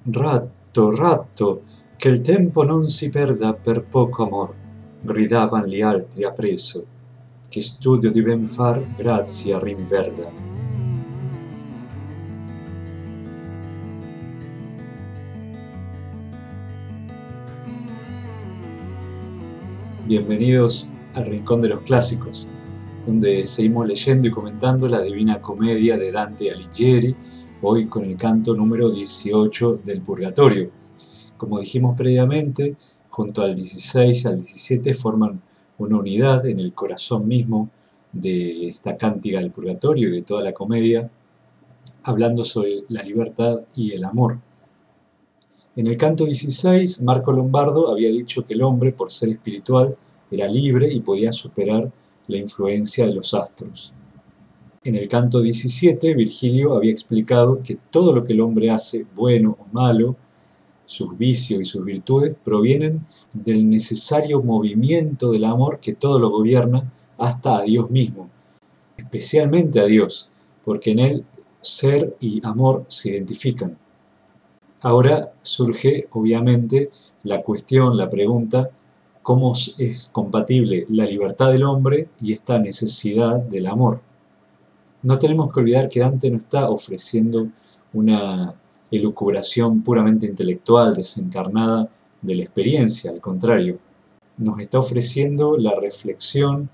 Ratto, ratto, che il tempo non si perda per poco amor, gridavan gli altri appresso, che studio di ben far grazia rinverda. Bienvenidos al Rincón de los Clásicos, donde seguimos leyendo y comentando la Divina Comedia de Dante Alighieri, hoy con el canto número 18 del Purgatorio. Como dijimos previamente, junto al 16 y al 17 forman una unidad en el corazón mismo de esta cántica del Purgatorio y de toda la comedia, hablando sobre la libertad y el amor. En el canto 16, Marco Lombardo había dicho que el hombre, por ser espiritual, era libre y podía superar la influencia de los astros. En el canto 17, Virgilio había explicado que todo lo que el hombre hace, bueno o malo, sus vicios y sus virtudes, provienen del necesario movimiento del amor que todo lo gobierna hasta a Dios mismo, especialmente a Dios, porque en él ser y amor se identifican. Ahora surge, obviamente, la cuestión, la pregunta, ¿cómo es compatible la libertad del hombre y esta necesidad del amor? No tenemos que olvidar que Dante no está ofreciendo una elucubración puramente intelectual, desencarnada de la experiencia, al contrario, nos está ofreciendo la reflexión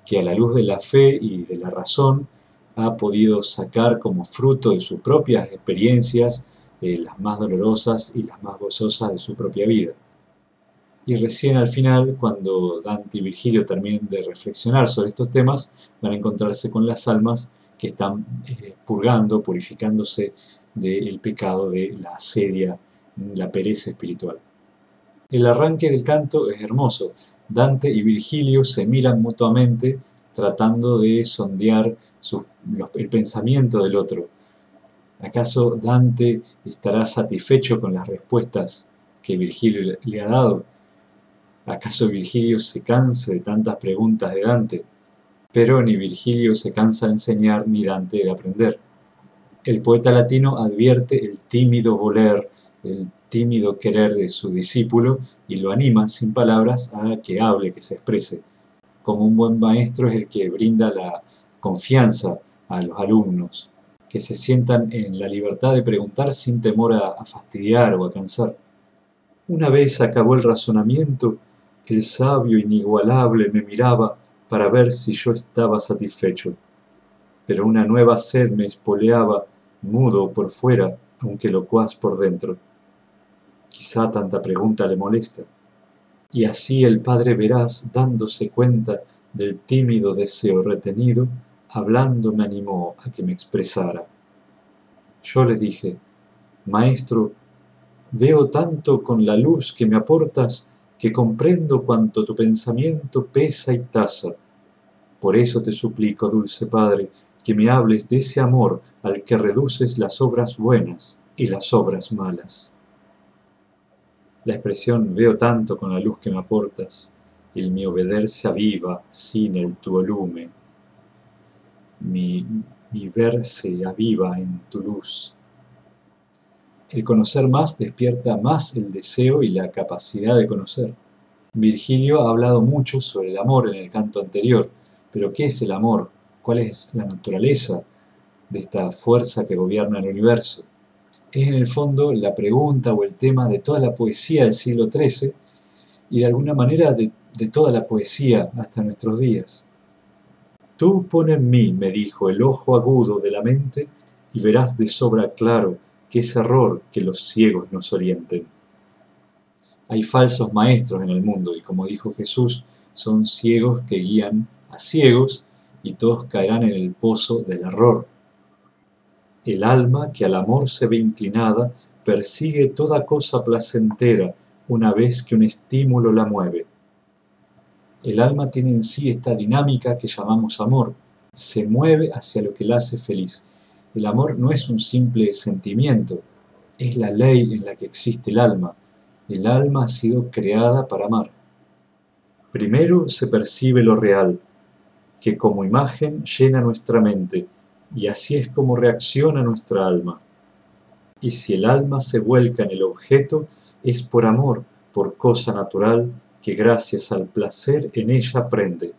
que a la luz de la fe y de la razón ha podido sacar como fruto de sus propias experiencias, las más dolorosas y las más gozosas de su propia vida. Y recién al final, cuando Dante y Virgilio terminen de reflexionar sobre estos temas, van a encontrarse con las almas que están purgando, purificándose del pecado de la asedia, la pereza espiritual. El arranque del canto es hermoso. Dante y Virgilio se miran mutuamente tratando de sondear el pensamiento del otro. ¿Acaso Dante estará satisfecho con las respuestas que Virgilio le ha dado? ¿Acaso Virgilio se cansa de tantas preguntas de Dante? Pero ni Virgilio se cansa de enseñar ni Dante de aprender. El poeta latino advierte el tímido voler, el tímido querer de su discípulo y lo anima sin palabras a que hable, que se exprese. Como un buen maestro es el que brinda la confianza a los alumnos, que se sientan en la libertad de preguntar sin temor a fastidiar o a cansar. Una vez acabó el razonamiento, el sabio inigualable me miraba para ver si yo estaba satisfecho. Pero una nueva sed me espoleaba, mudo por fuera, aunque locuaz por dentro. Quizá tanta pregunta le molesta. Y así el padre veraz, dándose cuenta del tímido deseo retenido, hablando me animó a que me expresara. Yo le dije, maestro, veo tanto con la luz que me aportas que comprendo cuanto tu pensamiento pesa y tasa. Por eso te suplico, dulce Padre, que me hables de ese amor al que reduces las obras buenas y las obras malas. La expresión veo tanto con la luz que me aportas, el mi obedecer se aviva sin el tu volumen, mi ver se aviva en tu luz. El conocer más despierta más el deseo y la capacidad de conocer. Virgilio ha hablado mucho sobre el amor en el canto anterior, pero ¿qué es el amor? ¿Cuál es la naturaleza de esta fuerza que gobierna el universo? Es en el fondo la pregunta o el tema de toda la poesía del siglo XIII y de alguna manera de toda la poesía hasta nuestros días. Tú pon en mí, me dijo, el ojo agudo de la mente y verás de sobra claro que es error que los ciegos nos orienten. Hay falsos maestros en el mundo y, como dijo Jesús, son ciegos que guían a ciegos y todos caerán en el pozo del error. El alma que al amor se ve inclinada persigue toda cosa placentera una vez que un estímulo la mueve. El alma tiene en sí esta dinámica que llamamos amor, se mueve hacia lo que la hace feliz. El amor no es un simple sentimiento, es la ley en la que existe el alma. El alma ha sido creada para amar. Primero se percibe lo real, que como imagen llena nuestra mente, y así es como reacciona nuestra alma. y si el alma se vuelca en el objeto, es por amor, por cosa natural, que gracias al placer en ella prende.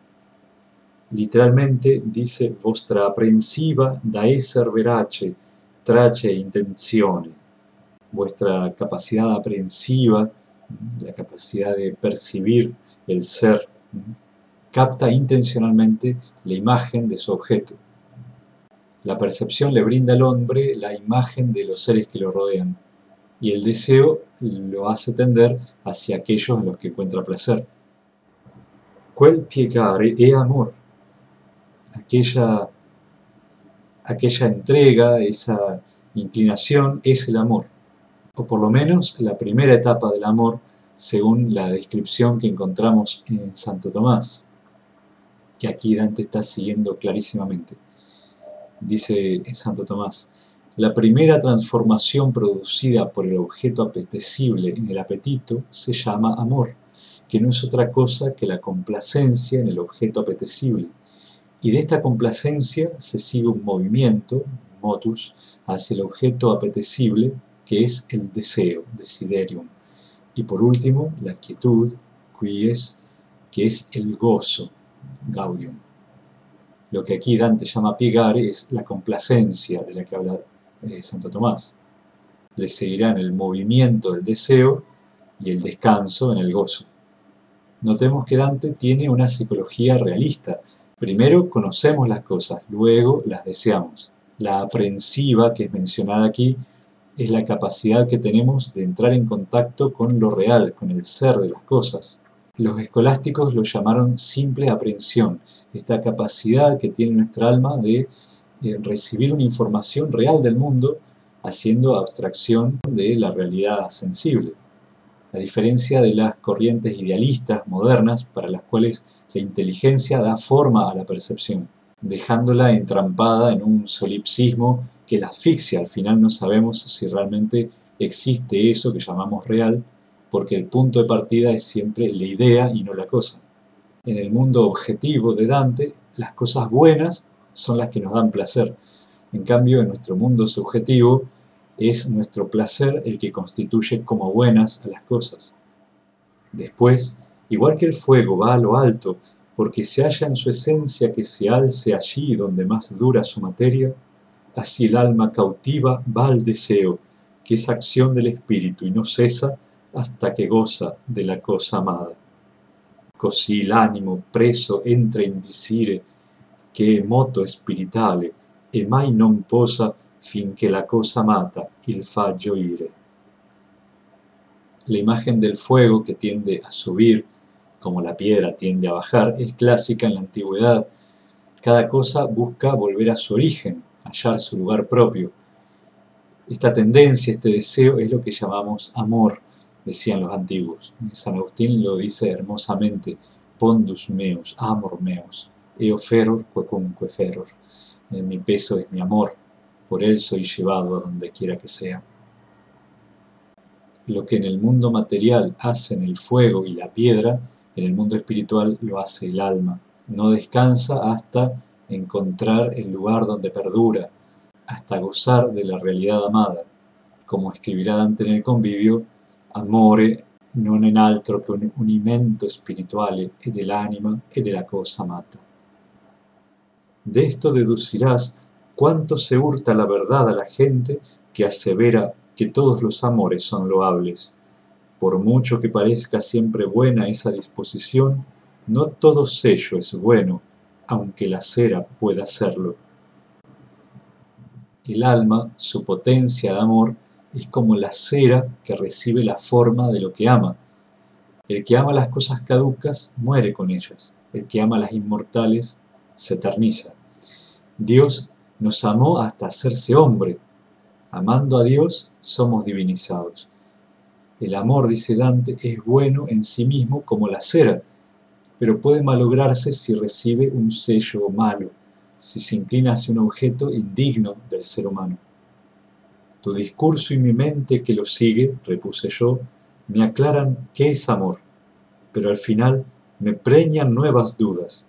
Literalmente dice vostra apprensiva da esser verace, trace intenzione. Vuestra capacidad aprensiva, la capacidad de percibir el ser, capta intencionalmente la imagen de su objeto. La percepción le brinda al hombre la imagen de los seres que lo rodean, y el deseo lo hace tender hacia aquellos en los que encuentra placer. Quel piegare è amor. Aquella entrega, esa inclinación es el amor, o por lo menos la primera etapa del amor, según la descripción que encontramos en Santo Tomás, que aquí Dante está siguiendo clarísimamente. Dice Santo Tomás: la primera transformación producida por el objeto apetecible en el apetito se llama amor, que no es otra cosa que la complacencia en el objeto apetecible. Y de esta complacencia se sigue un movimiento, motus, hacia el objeto apetecible, que es el deseo, desiderium. Y por último, la quietud, quies, que es el gozo, gaudium. Lo que aquí Dante llama piegare es la complacencia de la que habla Santo Tomás. Le seguirán el movimiento del deseo y el descanso en el gozo. Notemos que Dante tiene una psicología realista. Primero conocemos las cosas, luego las deseamos. La aprensiva, que es mencionada aquí, es la capacidad que tenemos de entrar en contacto con lo real, con el ser de las cosas. Los escolásticos lo llamaron simple aprehensión, esta capacidad que tiene nuestra alma de recibir una información real del mundo, haciendo abstracción de la realidad sensible. A diferencia de las corrientes idealistas modernas, para las cuales la inteligencia da forma a la percepción, dejándola entrampada en un solipsismo que la asfixia. Al final no sabemos si realmente existe eso que llamamos real, porque el punto de partida es siempre la idea y no la cosa. En el mundo objetivo de Dante, las cosas buenas son las que nos dan placer. En cambio, en nuestro mundo subjetivo, es nuestro placer el que constituye como buenas a las cosas. Después, igual que el fuego va a lo alto, porque se halla en su esencia que se alce allí donde más dura su materia, así el alma cautiva va al deseo, que es acción del espíritu y no cesa hasta que goza de la cosa amada. Così l'animo preso entra in disire che è moto spiritale e mai non posa finché la cosa amata il fa gioire. La imagen del fuego que tiende a subir, como la piedra tiende a bajar, es clásica en la antigüedad. Cada cosa busca volver a su origen, hallar su lugar propio. Esta tendencia, este deseo, es lo que llamamos amor, decían los antiguos. San Agustín lo dice hermosamente: pondus meus, amor meus, eo feror quecunque feror. Mi peso es mi amor, por él soy llevado a donde quiera que sea. Lo que en el mundo material hacen el fuego y la piedra, en el mundo espiritual lo hace el alma. No descansa hasta encontrar el lugar donde perdura, hasta gozar de la realidad amada, como escribirá Dante en el Convivio: amore non en altro che un unimento spirituale e dell'anima e della cosa amata. De esto deducirás cuánto se hurta la verdad a la gente que asevera que todos los amores son loables. Por mucho que parezca siempre buena esa disposición, no todo sello es bueno, aunque la cera pueda serlo. El alma, su potencia de amor, es como la cera que recibe la forma de lo que ama. El que ama las cosas caducas muere con ellas. El que ama las inmortales se eterniza. Dios nos amó hasta hacerse hombre. Amando a Dios, somos divinizados. El amor, dice Dante, es bueno en sí mismo como la cera, pero puede malograrse si recibe un sello malo, si se inclina hacia un objeto indigno del ser humano. Tu discurso y mi mente que lo sigue, repuse yo, me aclaran qué es amor, pero al final me preñan nuevas dudas,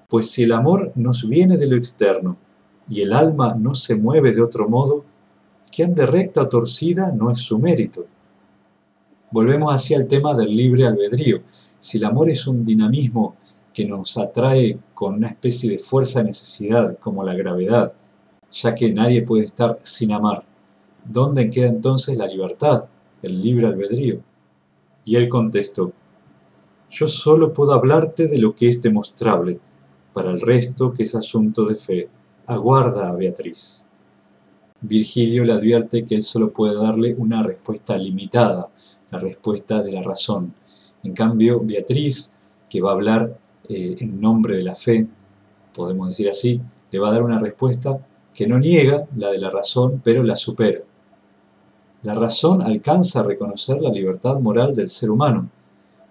pues si el amor nos viene de lo externo y el alma no se mueve de otro modo, que ande recta o torcida no es su mérito. Volvemos hacia el tema del libre albedrío. Si el amor es un dinamismo que nos atrae con una especie de fuerza de necesidad, como la gravedad, ya que nadie puede estar sin amar, ¿dónde queda entonces la libertad, el libre albedrío? Y él contestó: yo solo puedo hablarte de lo que es demostrable, para el resto, que es asunto de fe, aguarda a Beatriz. Virgilio le advierte que él solo puede darle una respuesta limitada, la respuesta de la razón. En cambio, Beatriz, que va a hablar en nombre de la fe, podemos decir así, le va a dar una respuesta que no niega la de la razón, pero la supera. La razón alcanza a reconocer la libertad moral del ser humano,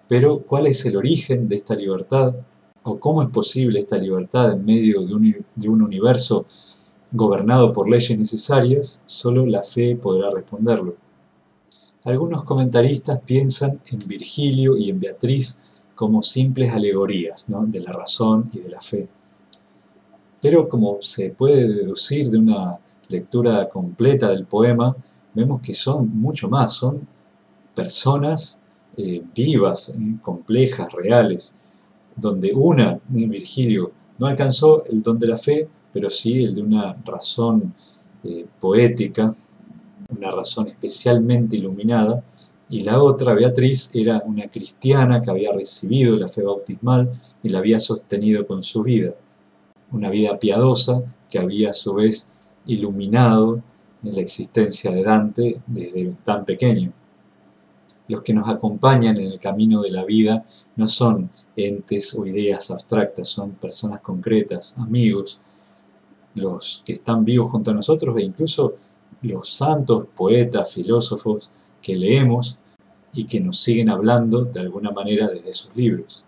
pero ¿cuál es el origen de esta libertad? ¿O cómo es posible esta libertad en medio de un universo gobernado por leyes necesarias? Solo la fe podrá responderlo. Algunos comentaristas piensan en Virgilio y en Beatriz como simples alegorías, ¿no?, de la razón y de la fe. Pero como se puede deducir de una lectura completa del poema, vemos que son mucho más, son personas vivas, complejas, reales, donde Virgilio, no alcanzó el don de la fe, pero sí el de una razón poética, una razón especialmente iluminada, y la otra, Beatriz, era una cristiana que había recibido la fe bautismal y la había sostenido con su vida, una vida piadosa que había a su vez iluminado en la existencia de Dante desde tan pequeño. Los que nos acompañan en el camino de la vida no son entes o ideas abstractas, son personas concretas, amigos, los que están vivos junto a nosotros e incluso los santos, poetas, filósofos que leemos y que nos siguen hablando de alguna manera desde sus libros.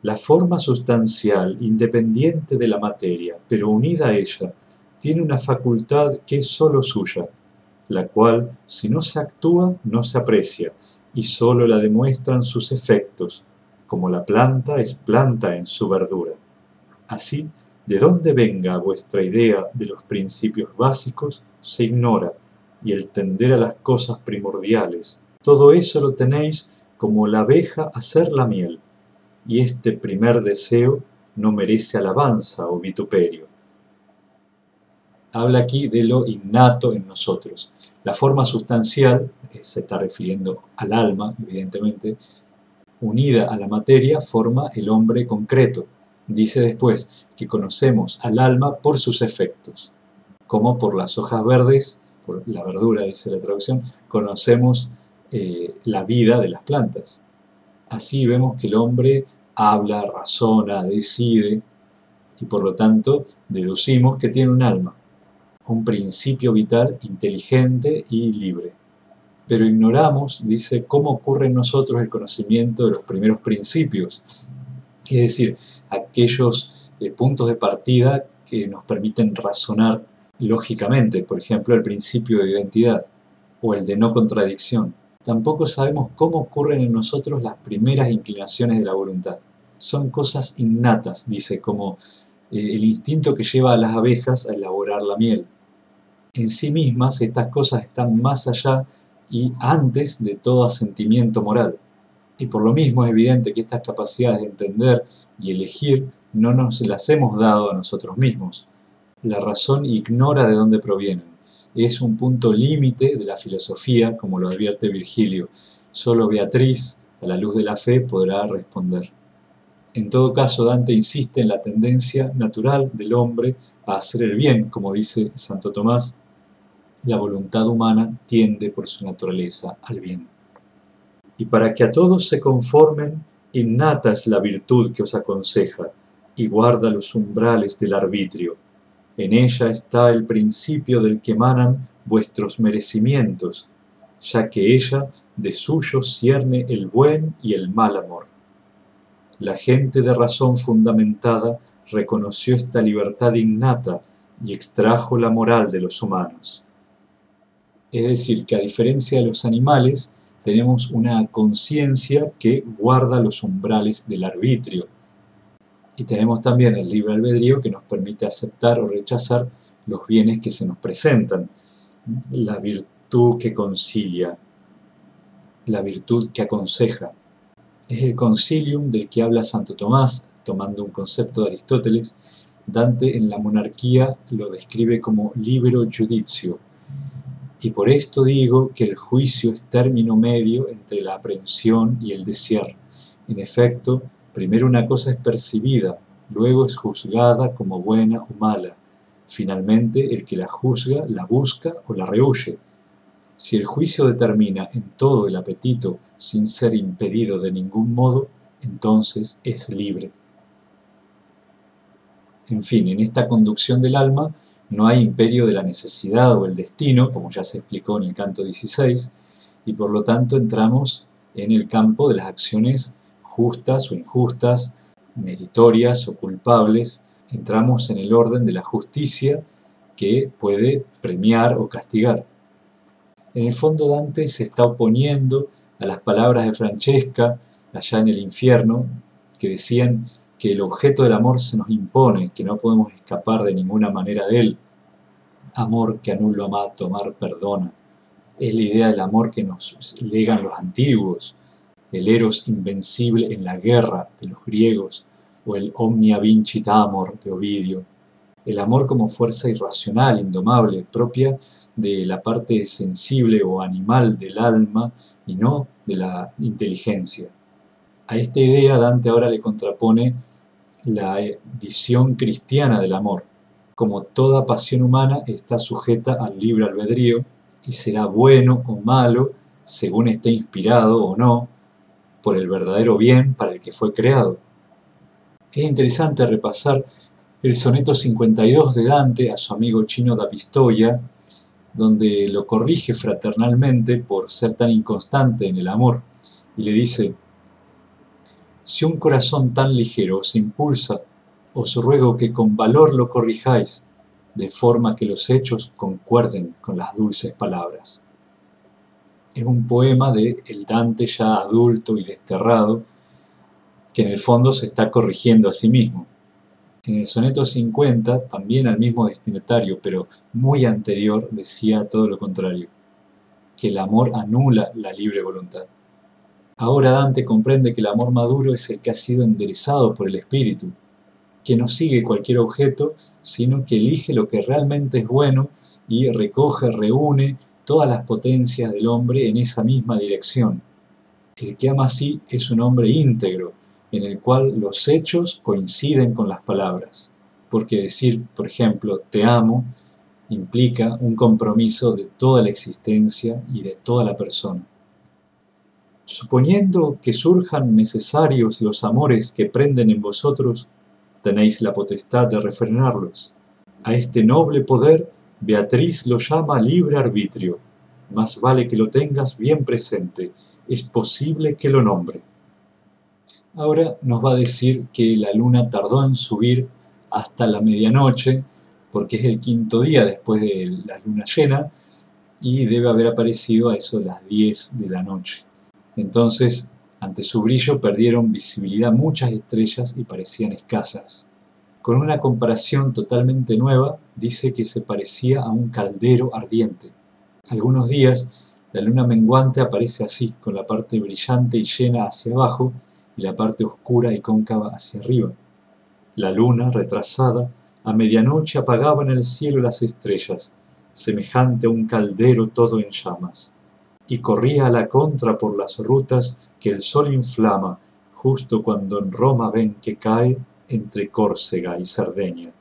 La forma sustancial, independiente de la materia, pero unida a ella, tiene una facultad que es sólo suya, la cual, si no se actúa, no se aprecia, y sólo la demuestran sus efectos, como la planta es planta en su verdura. Así, de dónde venga vuestra idea de los principios básicos, se ignora, y el tender a las cosas primordiales, todo eso lo tenéis como la abeja hacer la miel, y este primer deseo no merece alabanza o vituperio. Habla aquí de lo innato en nosotros. La forma sustancial, se está refiriendo al alma, evidentemente, unida a la materia, forma el hombre concreto. Dice después que conocemos al alma por sus efectos, como por las hojas verdes, por la verdura, dice la traducción, conocemos la vida de las plantas. Así vemos que el hombre habla, razona, decide, y por lo tanto deducimos que tiene un alma, un principio vital inteligente y libre. Pero ignoramos, dice, cómo ocurre en nosotros el conocimiento de los primeros principios, es decir, aquellos puntos de partida que nos permiten razonar lógicamente, por ejemplo, el principio de identidad o el de no contradicción. Tampoco sabemos cómo ocurren en nosotros las primeras inclinaciones de la voluntad. Son cosas innatas, dice, como el instinto que lleva a las abejas a elaborar la miel. En sí mismas, estas cosas están más allá y antes de todo asentimiento moral. Y por lo mismo es evidente que estas capacidades de entender y elegir no nos las hemos dado a nosotros mismos. La razón ignora de dónde provienen. Es un punto límite de la filosofía, como lo advierte Virgilio. Solo Beatriz, a la luz de la fe, podrá responder. En todo caso, Dante insiste en la tendencia natural del hombre a hacer el bien, como dice Santo Tomás. La voluntad humana tiende por su naturaleza al bien. Y para que a todos se conformen, innata es la virtud que os aconseja, y guarda los umbrales del arbitrio. En ella está el principio del que emanan vuestros merecimientos, ya que ella de suyo cierne el buen y el mal amor. La gente de razón fundamentada reconoció esta libertad innata y extrajo la moral de los humanos. Es decir, que a diferencia de los animales, tenemos una conciencia que guarda los umbrales del arbitrio. Y tenemos también el libre albedrío que nos permite aceptar o rechazar los bienes que se nos presentan. la virtud que concilia, la virtud que aconseja. Es el concilium del que habla Santo Tomás, tomando un concepto de Aristóteles. Dante en la Monarquía lo describe como libero judicio, y por esto digo que el juicio es término medio entre la aprehensión y el desear. En efecto, primero una cosa es percibida, luego es juzgada como buena o mala. Finalmente, el que la juzga la busca o la rehúye. Si el juicio determina en todo el apetito sin ser impedido de ningún modo, entonces es libre. En fin, en esta conducción del alma no hay imperio de la necesidad o el destino, como ya se explicó en el canto 16, y por lo tanto entramos en el campo de las acciones justas o injustas, meritorias o culpables. Entramos en el orden de la justicia que puede premiar o castigar. En el fondo Dante se está oponiendo a las palabras de Francesca, allá en el infierno, que decían que el objeto del amor se nos impone, que no podemos escapar de ninguna manera de él. Amor que a nulo amato amar perdona. Es la idea del amor que nos legan los antiguos, el eros invencible en la guerra de los griegos, o el omnia vincit amor de Ovidio. El amor como fuerza irracional, indomable, propia de la parte sensible o animal del alma y no de la inteligencia. A esta idea Dante ahora le contrapone la visión cristiana del amor. Como toda pasión humana está sujeta al libre albedrío y será bueno o malo según esté inspirado o no por el verdadero bien para el que fue creado. Es interesante repasar el soneto 52 de Dante a su amigo chino da Pistoia, donde lo corrige fraternalmente por ser tan inconstante en el amor, y le dice: si un corazón tan ligero os impulsa, os ruego que con valor lo corrijáis, de forma que los hechos concuerden con las dulces palabras. Es un poema de el Dante ya adulto y desterrado, que en el fondo se está corrigiendo a sí mismo. En el soneto 50, también al mismo destinatario, pero muy anterior, decía todo lo contrario, que el amor anula la libre voluntad. Ahora Dante comprende que el amor maduro es el que ha sido enderezado por el espíritu, que no sigue cualquier objeto, sino que elige lo que realmente es bueno y recoge, reúne todas las potencias del hombre en esa misma dirección. El que ama así es un hombre íntegro, en el cual los hechos coinciden con las palabras, porque decir, por ejemplo, te amo, implica un compromiso de toda la existencia y de toda la persona. Suponiendo que surjan necesarios los amores que prenden en vosotros, tenéis la potestad de refrenarlos. A este noble poder Beatriz lo llama libre arbitrio. Más vale que lo tengas bien presente, es posible que lo nombre. Ahora nos va a decir que la luna tardó en subir hasta la medianoche, porque es el quinto día después de la luna llena, y debe haber aparecido a eso de las 10 de la noche. Entonces, ante su brillo perdieron visibilidad muchas estrellas y parecían escasas. Con una comparación totalmente nueva, dice que se parecía a un caldero ardiente. Algunos días, la luna menguante aparece así, con la parte brillante y llena hacia abajo y la parte oscura y cóncava hacia arriba. La luna, retrasada, a medianoche apagaba en el cielo las estrellas, semejante a un caldero todo en llamas, y corría a la contra por las rutas que el sol inflama, justo cuando en Roma ven que cae entre Córcega y Cerdeña.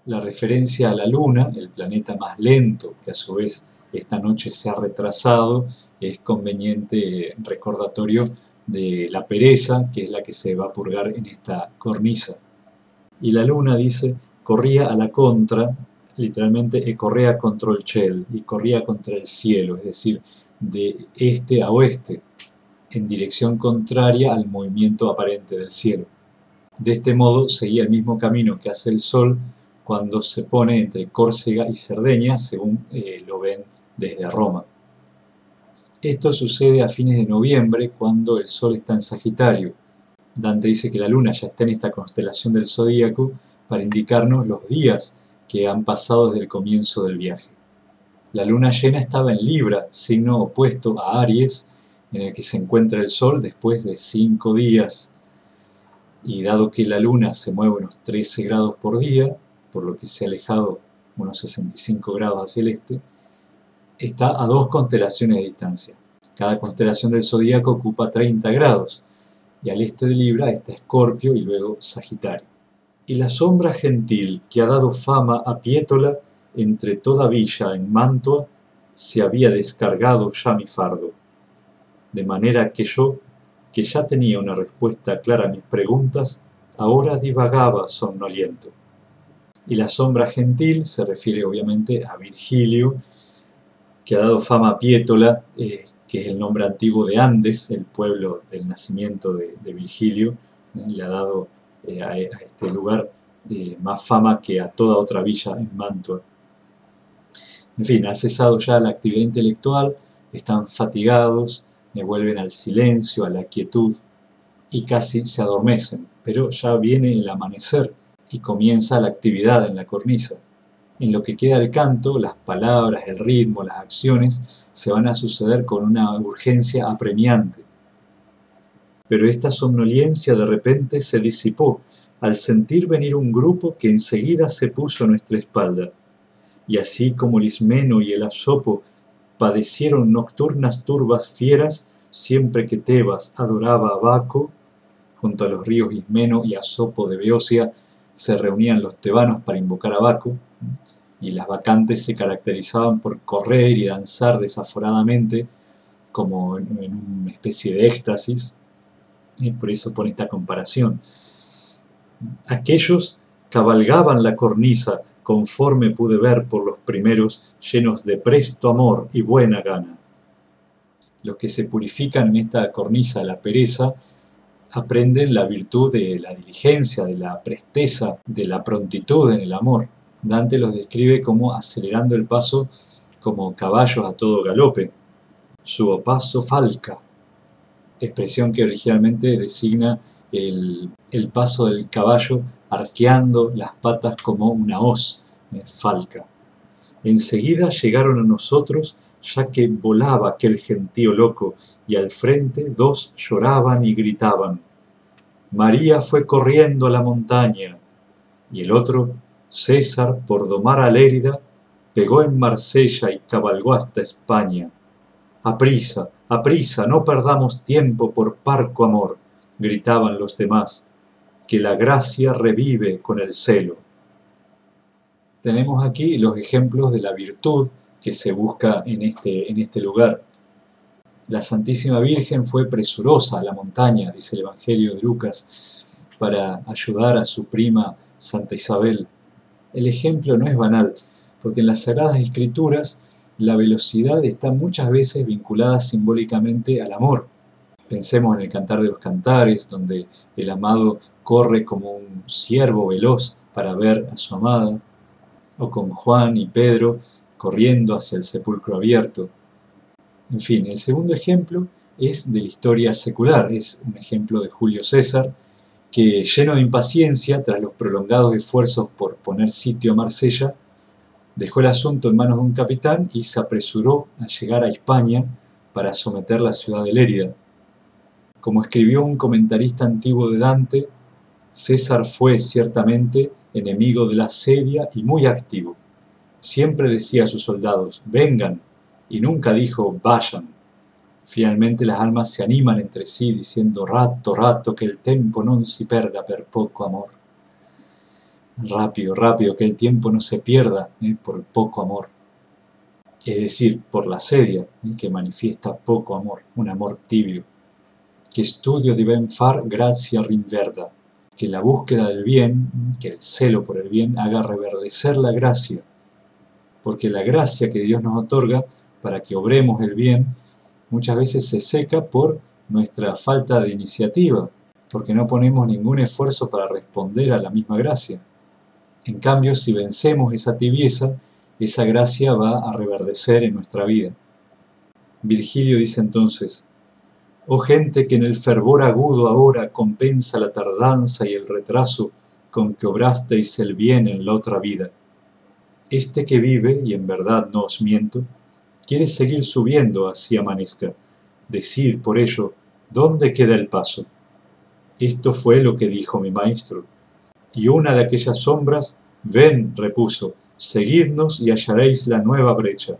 La referencia a la luna, el planeta más lento, que a su vez esta noche se ha retrasado, es conveniente recordatorio de la pereza, que es la que se va a purgar en esta cornisa. Y la luna, dice, corría a la contra, literalmente correa contra el cielo, y corría contra el cielo, es decir, de este a oeste, en dirección contraria al movimiento aparente del cielo. De este modo seguía el mismo camino que hace el Sol cuando se pone entre Córcega y Cerdeña, según lo ven desde Roma. Esto sucede a fines de noviembre, cuando el Sol está en Sagitario. Dante dice que la Luna ya está en esta constelación del zodíaco para indicarnos los días que han pasado desde el comienzo del viaje. La luna llena estaba en Libra, signo opuesto a Aries, en el que se encuentra el Sol después de 5 días. Y dado que la luna se mueve unos 13 grados por día, por lo que se ha alejado unos 65 grados hacia el este, está a 2 constelaciones de distancia. Cada constelación del zodíaco ocupa 30 grados, y al este de Libra está Escorpio y luego Sagitario. Y la sombra gentil que ha dado fama a Piétola entre toda villa en Mantua, se había descargado ya mi fardo, de manera que yo, que ya tenía una respuesta clara a mis preguntas, ahora divagaba somnoliento. Y la sombra gentil se refiere obviamente a Virgilio, que ha dado fama a Piétola, que es el nombre antiguo de Andes, el pueblo del nacimiento de Virgilio, le ha dado a este lugar más fama que a toda otra villa en Mantua. En fin, ha cesado ya la actividad intelectual, están fatigados, vuelven al silencio, a la quietud y casi se adormecen, pero ya viene el amanecer y comienza la actividad en la cornisa. En lo que queda del canto, las palabras, el ritmo, las acciones se van a suceder con una urgencia apremiante. Pero esta somnolencia de repente se disipó al sentir venir un grupo que enseguida se puso a nuestra espalda. Y así como el Ismeno y el Asopo padecieron nocturnas turbas fieras siempre que Tebas adoraba a Baco, junto a los ríos Ismeno y Asopo de Beocia se reunían los tebanos para invocar a Baco, y las bacantes se caracterizaban por correr y danzar desaforadamente como en una especie de éxtasis, y por eso pone esta comparación. Aquellos cabalgaban la cornisa, conforme pude ver por los primeros, llenos de presto amor y buena gana. Los que se purifican en esta cornisa de la pereza aprenden la virtud de la diligencia, de la presteza, de la prontitud en el amor. Dante los describe como acelerando el paso como caballos a todo galope. Suo passo falca, expresión que originalmente designa el paso del caballo arqueando las patas como una hoz, falca. Enseguida llegaron a nosotros, ya que volaba aquel gentío loco, y al frente 2 lloraban y gritaban. María fue corriendo a la montaña, y el otro, César, por domar a Lérida, pegó en Marsella y cabalgó hasta España. Aprisa, aprisa, no perdamos tiempo por parco amor, gritaban los demás, que la gracia revive con el celo. Tenemos aquí los ejemplos de la virtud que se busca en este lugar. La Santísima Virgen fue presurosa a la montaña, dice el Evangelio de Lucas, para ayudar a su prima Santa Isabel. El ejemplo no es banal, porque en las Sagradas Escrituras la velocidad está muchas veces vinculada simbólicamente al amor. Pensemos en el Cantar de los Cantares, donde el amado corre como un ciervo veloz para ver a su amada, o con Juan y Pedro corriendo hacia el sepulcro abierto. En fin, el segundo ejemplo es de la historia secular, es un ejemplo de Julio César, que lleno de impaciencia, tras los prolongados esfuerzos por poner sitio a Marsella, dejó el asunto en manos de un capitán y se apresuró a llegar a Hispania para someter la ciudad de Lérida. Como escribió un comentarista antiguo de Dante, César fue ciertamente enemigo de la sedia y muy activo. Siempre decía a sus soldados, vengan, y nunca dijo, vayan. Finalmente las almas se animan entre sí, diciendo, rato, rato, que el tempo non si perda per poco amor. Rápido, rápido, que el tiempo no se pierda por poco amor. Es decir, por la sedia, que manifiesta poco amor, un amor tibio. Que estudio di ben far grazia rinverda. Que la búsqueda del bien, que el celo por el bien, haga reverdecer la gracia. Porque la gracia que Dios nos otorga para que obremos el bien, muchas veces se seca por nuestra falta de iniciativa, porque no ponemos ningún esfuerzo para responder a la misma gracia. En cambio, si vencemos esa tibieza, esa gracia va a reverdecer en nuestra vida. Virgilio dice entonces, oh gente que en el fervor agudo ahora compensa la tardanza y el retraso con que obrasteis el bien en la otra vida. Este que vive, y en verdad no os miento, quiere seguir subiendo así amanezca. Decid, por ello, ¿dónde queda el paso? Esto fue lo que dijo mi maestro. Y una de aquellas sombras, ven, repuso, seguidnos y hallaréis la nueva brecha.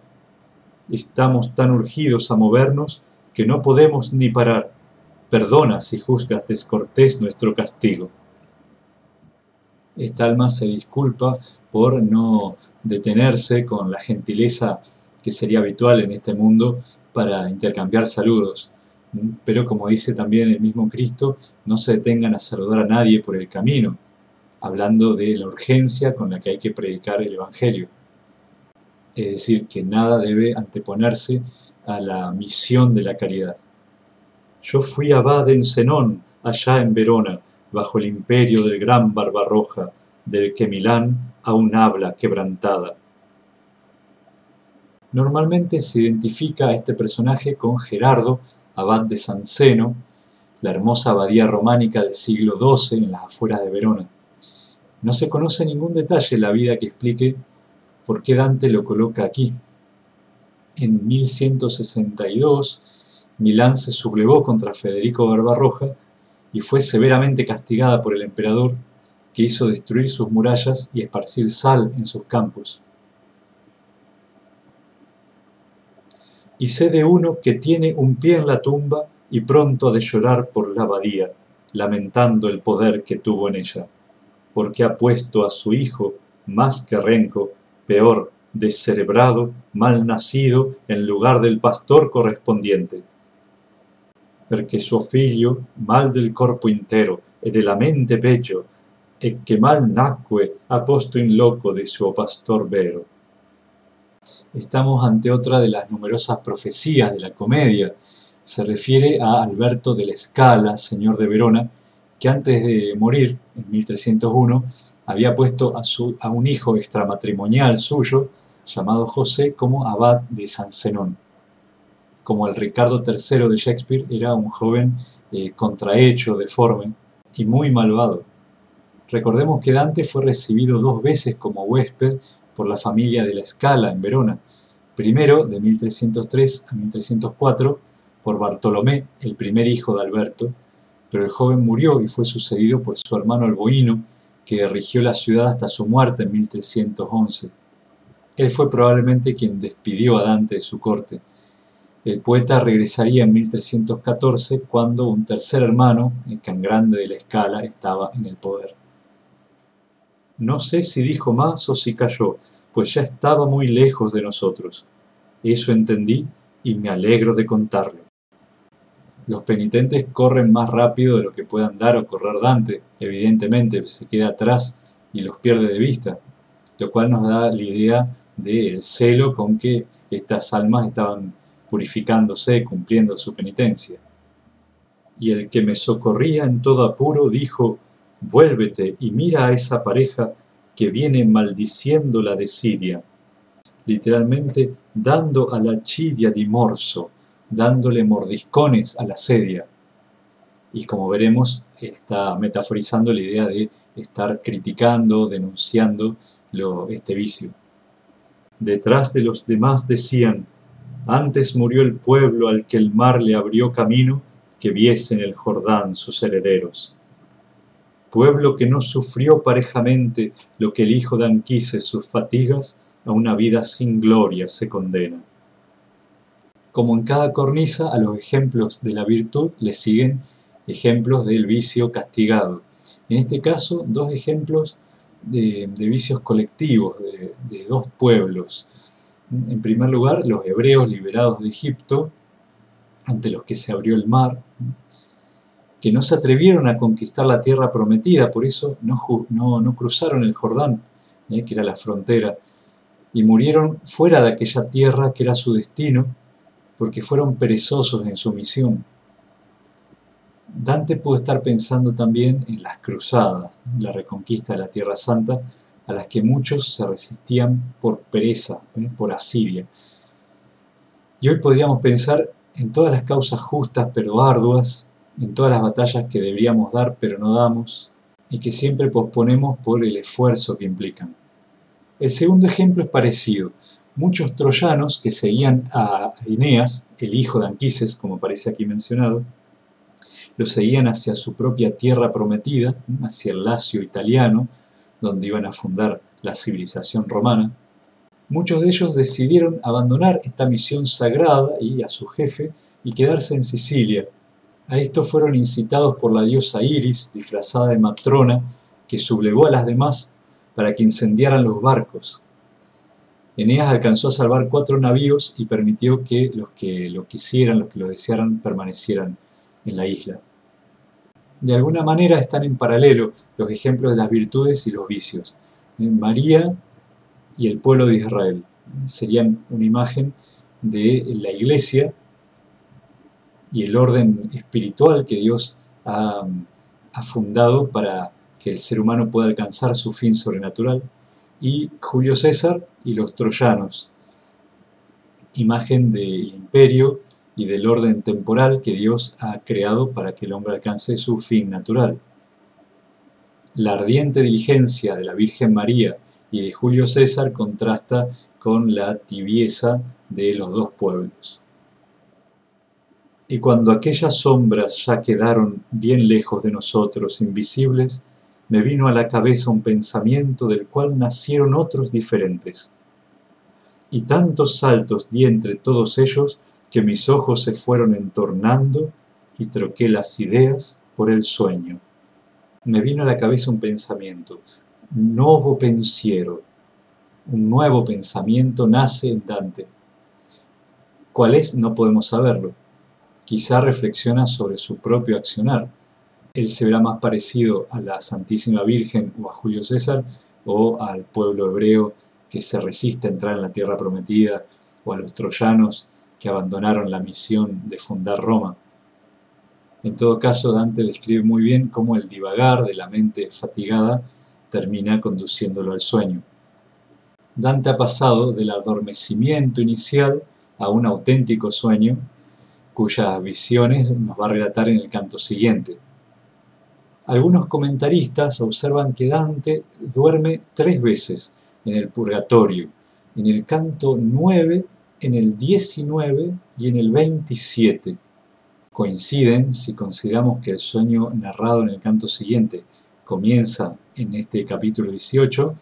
Estamos tan urgidos a movernos que no podemos ni parar. Perdona si juzgas descortés nuestro castigo. Esta alma se disculpa por no detenerse con la gentileza que sería habitual en este mundo para intercambiar saludos. Pero como dice también el mismo Cristo, no se detengan a saludar a nadie por el camino, hablando de la urgencia con la que hay que predicar el Evangelio. Es decir, que nada debe anteponerse a la misión de la caridad. Yo fui abad en Zenón, allá en Verona, bajo el imperio del gran Barbarroja, del que Milán aún habla quebrantada. Normalmente se identifica a este personaje con Gerardo, abad de San Zeno, la hermosa abadía románica del siglo XII en las afueras de Verona. No se conoce ningún detalle en la vida que explique por qué Dante lo coloca aquí. En 1162, Milán se sublevó contra Federico Barbarroja y fue severamente castigada por el emperador, que hizo destruir sus murallas y esparcir sal en sus campos. Y sé de uno que tiene un pie en la tumba y pronto ha de llorar por la abadía, lamentando el poder que tuvo en ella, porque ha puesto a su hijo, más que renco, peor, descerebrado, mal nacido, en lugar del pastor correspondiente. Perché suo figlio, mal del corpo intero e della mente peggio, e che mal nacque ha posto in loco de suo pastor vero. Estamos ante otra de las numerosas profecías de la comedia. Se refiere a Alberto de la Scala, señor de Verona, que antes de morir, en 1301, había puesto a un hijo extramatrimonial suyo, llamado José, como abad de San Zenón. Como el Ricardo III de Shakespeare, era un joven contrahecho, deforme y muy malvado. Recordemos que Dante fue recibido 2 veces como huésped por la familia de la Scala en Verona. Primero, de 1303 a 1304, por Bartolomé, el primer hijo de Alberto, pero el joven murió y fue sucedido por su hermano Alboino, que rigió la ciudad hasta su muerte en 1311. Él fue probablemente quien despidió a Dante de su corte. El poeta regresaría en 1314, cuando un tercer hermano, el Cangrande de la Scala, estaba en el poder. No sé si dijo más o si calló, pues ya estaba muy lejos de nosotros. Eso entendí y me alegro de contarlo. Los penitentes corren más rápido de lo que pueda andar o correr Dante, evidentemente se queda atrás y los pierde de vista, lo cual nos da la idea del celo con que estas almas estaban purificándose, cumpliendo su penitencia. Y el que me socorría en todo apuro dijo: vuélvete y mira a esa pareja que viene maldiciendo la desidia, literalmente dando a la chidia di morso, dándole mordiscones a la sedia. Y como veremos, está metaforizando la idea de estar criticando, denunciando este vicio. Detrás de los demás decían: antes murió el pueblo al que el mar le abrió camino, que viese en el Jordán sus herederos. Pueblo que no sufrió parejamente lo que el hijo de Anquises sus fatigas, a una vida sin gloria se condena. Como en cada cornisa, a los ejemplos de la virtud le siguen ejemplos del vicio castigado. En este caso, 2 ejemplos de vicios colectivos, de 2 pueblos. En primer lugar, los hebreos liberados de Egipto, ante los que se abrió el mar, que no se atrevieron a conquistar la tierra prometida, por eso no cruzaron el Jordán, que era la frontera, y murieron fuera de aquella tierra que era su destino, porque fueron perezosos en su misión. Dante pudo estar pensando también en las cruzadas, en la reconquista de la Tierra Santa, a las que muchos se resistían por pereza, por asidia. Y hoy podríamos pensar en todas las causas justas pero arduas, en todas las batallas que deberíamos dar pero no damos, y que siempre posponemos por el esfuerzo que implican. El segundo ejemplo es parecido. Muchos troyanos que seguían a Eneas, el hijo de Anquises, como aparece aquí mencionado, lo seguían hacia su propia tierra prometida, hacia el Lacio italiano, donde iban a fundar la civilización romana. Muchos de ellos decidieron abandonar esta misión sagrada y a su jefe y quedarse en Sicilia. A esto fueron incitados por la diosa Iris, disfrazada de matrona, que sublevó a las demás para que incendiaran los barcos. Eneas alcanzó a salvar 4 navíos y permitió que los que lo quisieran, los que lo desearan, permanecieran en la isla. De alguna manera están en paralelo los ejemplos de las virtudes y los vicios. María y el pueblo de Israel serían una imagen de la iglesia y el orden espiritual que Dios ha fundado para que el ser humano pueda alcanzar su fin sobrenatural, y Julio César y los troyanos, imagen del imperio y del orden temporal que Dios ha creado para que el hombre alcance su fin natural. La ardiente diligencia de la Virgen María y de Julio César contrasta con la tibieza de los dos pueblos. Y cuando aquellas sombras ya quedaron bien lejos de nosotros, invisibles, me vino a la cabeza un pensamiento del cual nacieron otros diferentes. Y tantos saltos di entre todos ellos que mis ojos se fueron entornando y troqué las ideas por el sueño. Me vino a la cabeza un pensamiento, novo pensiero. Un nuevo pensamiento nace en Dante. ¿Cuál es? No podemos saberlo. Quizá reflexiona sobre su propio accionar. Él se verá más parecido a la Santísima Virgen o a Julio César, o al pueblo hebreo que se resiste a entrar en la tierra prometida, o a los troyanos que abandonaron la misión de fundar Roma. En todo caso, Dante describe muy bien cómo el divagar de la mente fatigada termina conduciéndolo al sueño. Dante ha pasado del adormecimiento inicial a un auténtico sueño, cuyas visiones nos va a relatar en el canto siguiente. Algunos comentaristas observan que Dante duerme 3 veces en el Purgatorio, en el canto 9, en el 19 y en el 27. Coinciden si consideramos que el sueño narrado en el canto siguiente comienza en este capítulo 18,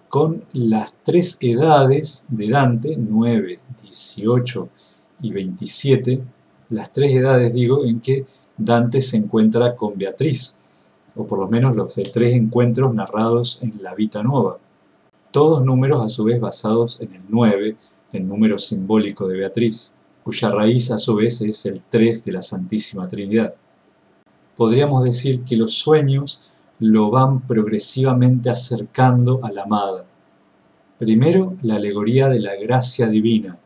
con las 3 edades de Dante, 9, 18 y 27, las 3 edades, digo, en que Dante se encuentra con Beatriz, o por lo menos los 3 encuentros narrados en la Vita Nuova. Todos números a su vez basados en el 9, el número simbólico de Beatriz, cuya raíz a su vez es el 3 de la Santísima Trinidad. Podríamos decir que los sueños lo van progresivamente acercando a la amada. Primero, la alegoría de la gracia divina,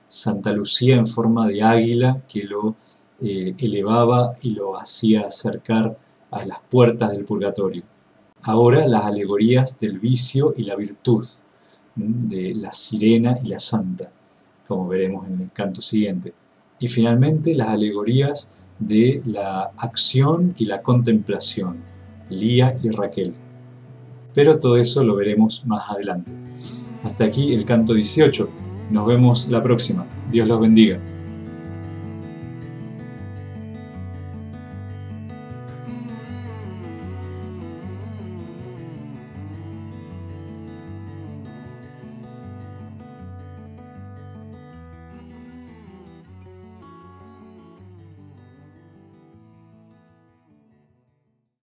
Santa Lucía en forma de águila que lo elevaba y lo hacía acercar a las puertas del purgatorio. Ahora las alegorías del vicio y la virtud, de la sirena y la santa, como veremos en el canto siguiente. Y finalmente las alegorías de la acción y la contemplación, Lía y Raquel. Pero todo eso lo veremos más adelante. Hasta aquí el canto 18. Nos vemos la próxima. Dios los bendiga.